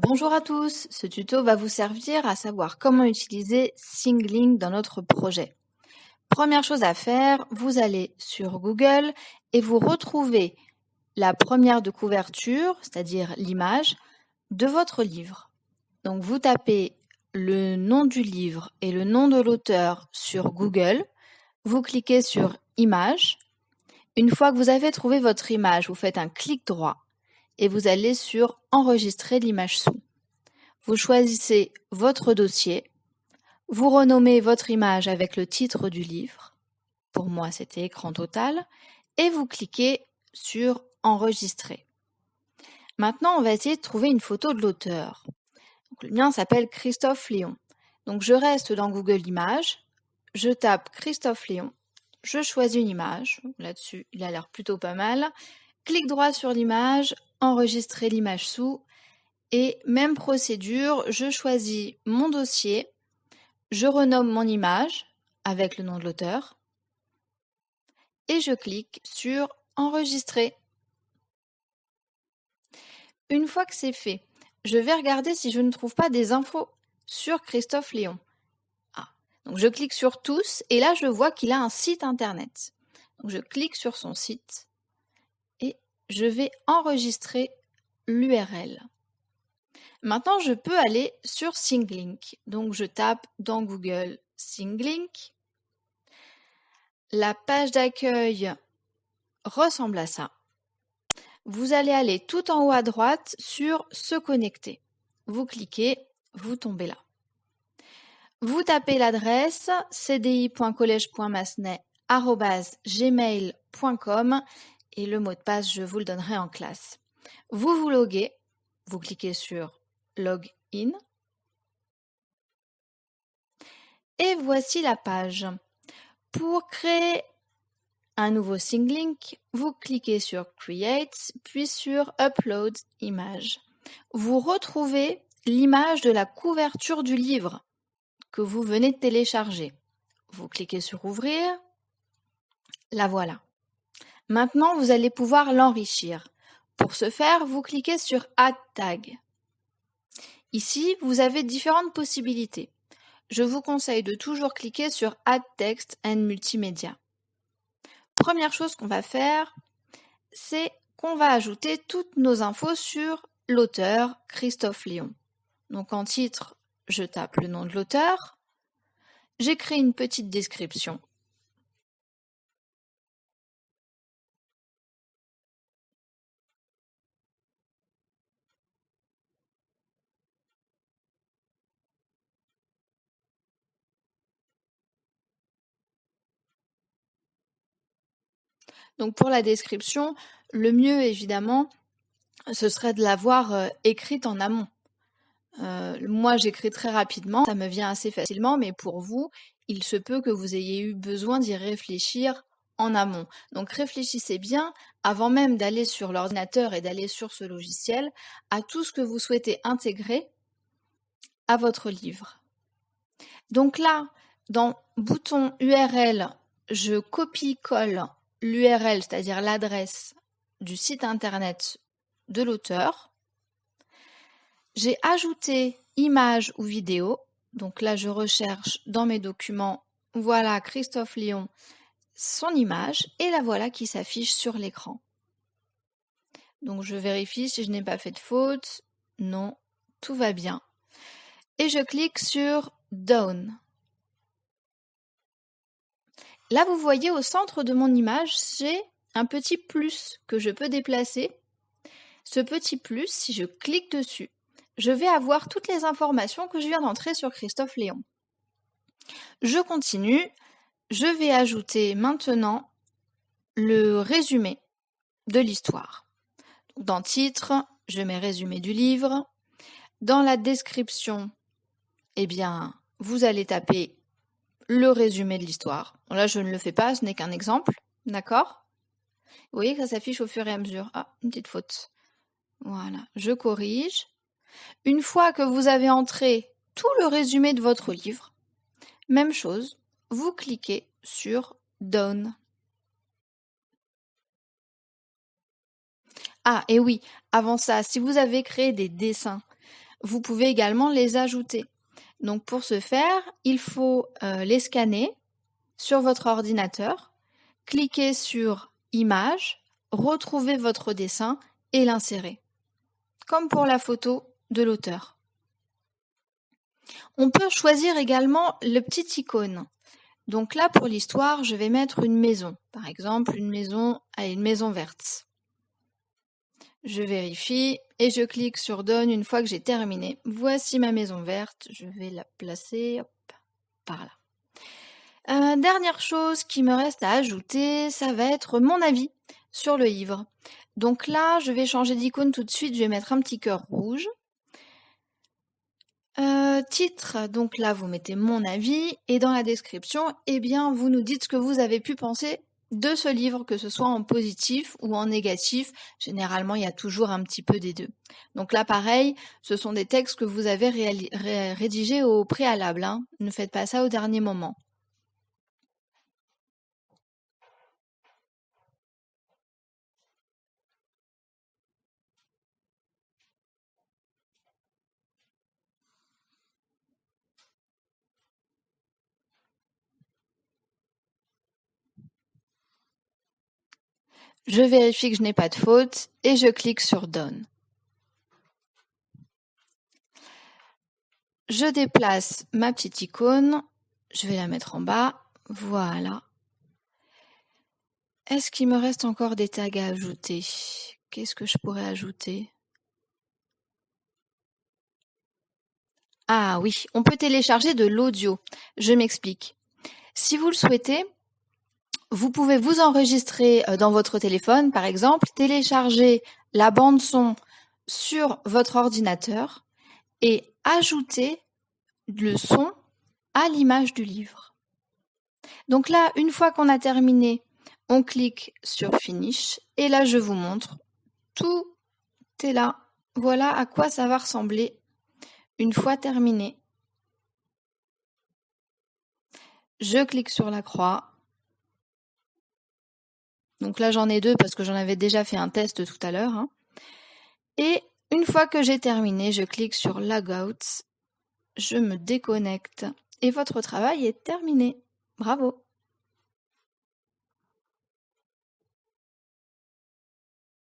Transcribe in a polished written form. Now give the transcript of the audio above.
Bonjour à tous, ce tuto va vous servir à savoir comment utiliser Singling dans notre projet. Première chose à faire, vous allez sur Google et vous retrouvez la première de couverture, c'est-à-dire l'image, de votre livre. Donc vous tapez le nom du livre et le nom de l'auteur sur Google, vous cliquez sur Image. Une fois que vous avez trouvé votre image, vous faites un clic droit et vous allez sur Enregistrer l'image sous. Vous choisissez votre dossier, vous renommez votre image avec le titre du livre, pour moi c'était écran total, et vous cliquez sur Enregistrer. Maintenant on va essayer de trouver une photo de l'auteur. Le mien s'appelle Christophe Léon. Donc je reste dans Google Images, je tape Christophe Léon, je choisis une image, là-dessus il a l'air plutôt pas mal, clic droit sur l'image, enregistrer l'image sous, et même procédure, je choisis mon dossier, je renomme mon image avec le nom de l'auteur et je clique sur Enregistrer. Une fois que c'est fait, je vais regarder si je ne trouve pas des infos sur Christophe Léon. Donc je clique sur Tous et là je vois qu'il a un site internet. Donc je clique sur son site et je vais enregistrer l'URL. Maintenant, je peux aller sur Singlink. Donc, je tape dans Google Singlink. La page d'accueil ressemble à ça. Vous allez aller tout en haut à droite sur Se connecter. Vous cliquez, vous tombez là. Vous tapez l'adresse cdi.college.massenet@gmail.com et le mot de passe, je vous le donnerai en classe. Vous vous loguez, vous cliquez sur Login. Et voici la page. Pour créer un nouveau Singlink, vous cliquez sur Create, puis sur Upload Image. Vous retrouvez l'image de la couverture du livre que vous venez de télécharger. Vous cliquez sur Ouvrir. La voilà. Maintenant, vous allez pouvoir l'enrichir. Pour ce faire, vous cliquez sur Add Tag. Ici, vous avez différentes possibilités. Je vous conseille de toujours cliquer sur Add Text and Multimédia. Première chose qu'on va faire, c'est qu'on va ajouter toutes nos infos sur l'auteur Christophe Léon. Donc en titre, je tape le nom de l'auteur, j'écris une petite description. Donc pour la description, le mieux évidemment, ce serait de l'avoir écrite en amont. Moi, j'écris très rapidement, ça me vient assez facilement, mais pour vous, il se peut que vous ayez eu besoin d'y réfléchir en amont. Donc réfléchissez bien, avant même d'aller sur l'ordinateur et d'aller sur ce logiciel, à tout ce que vous souhaitez intégrer à votre livre. Donc là, dans bouton URL, je copie-colle l'URL, c'est-à-dire l'adresse du site internet de l'auteur. J'ai ajouté image ou vidéo. Donc là, je recherche dans mes documents, voilà Christophe Léon, son image, et la voilà qui s'affiche sur l'écran. Donc je vérifie si je n'ai pas fait de faute. Non, tout va bien. Et je clique sur Down. Là, vous voyez au centre de mon image, j'ai un petit plus que je peux déplacer. Ce petit plus, si je clique dessus, je vais avoir toutes les informations que je viens d'entrer sur Christophe Léon. Je continue, je vais ajouter maintenant le résumé de l'histoire. Dans titre, je mets résumé du livre. Dans la description, eh bien, vous allez taper le résumé de l'histoire. Là, je ne le fais pas, ce n'est qu'un exemple, d'accord? Vous voyez que ça s'affiche au fur et à mesure. Ah, une petite faute. Voilà, je corrige. Une fois que vous avez entré tout le résumé de votre livre, même chose, vous cliquez sur Done. Ah, et oui, avant ça, si vous avez créé des dessins, vous pouvez également les ajouter. Donc pour ce faire, il faut les scanner sur votre ordinateur, cliquer sur Images, retrouver votre dessin et l'insérer, comme pour la photo de l'auteur. On peut choisir également le petit icône. Donc là, pour l'histoire, je vais mettre une maison. Par exemple, une maison verte. Je vérifie et je clique sur Done une fois que j'ai terminé. Voici ma maison verte. Je vais la placer par là. Dernière chose qui me reste à ajouter, ça va être mon avis sur le livre. Donc là, je vais changer d'icône tout de suite. Je vais mettre un petit cœur rouge. Titre, donc là vous mettez mon avis et dans la description, eh bien vous nous dites ce que vous avez pu penser de ce livre, que ce soit en positif ou en négatif. Généralement, il y a toujours un petit peu des deux. Donc là, pareil, ce sont des textes que vous avez rédigés au préalable. Hein. Ne faites pas ça au dernier moment. Je vérifie que je n'ai pas de faute et je clique sur Done. Je déplace ma petite icône, je vais la mettre en bas, voilà. Est-ce qu'il me reste encore des tags à ajouter? Qu'est-ce que je pourrais ajouter? Ah oui, on peut télécharger de l'audio. Je m'explique. Si vous le souhaitez, vous pouvez vous enregistrer dans votre téléphone, par exemple, télécharger la bande son sur votre ordinateur et ajouter le son à l'image du livre. Donc là, une fois qu'on a terminé, on clique sur Finish et là, je vous montre. Tout est là. Voilà à quoi ça va ressembler une fois terminé. Je clique sur la croix. Donc là, j'en ai deux parce que j'en avais déjà fait un test tout à l'heure. Hein. Et une fois que j'ai terminé, je clique sur Logout. Je me déconnecte et votre travail est terminé. Bravo!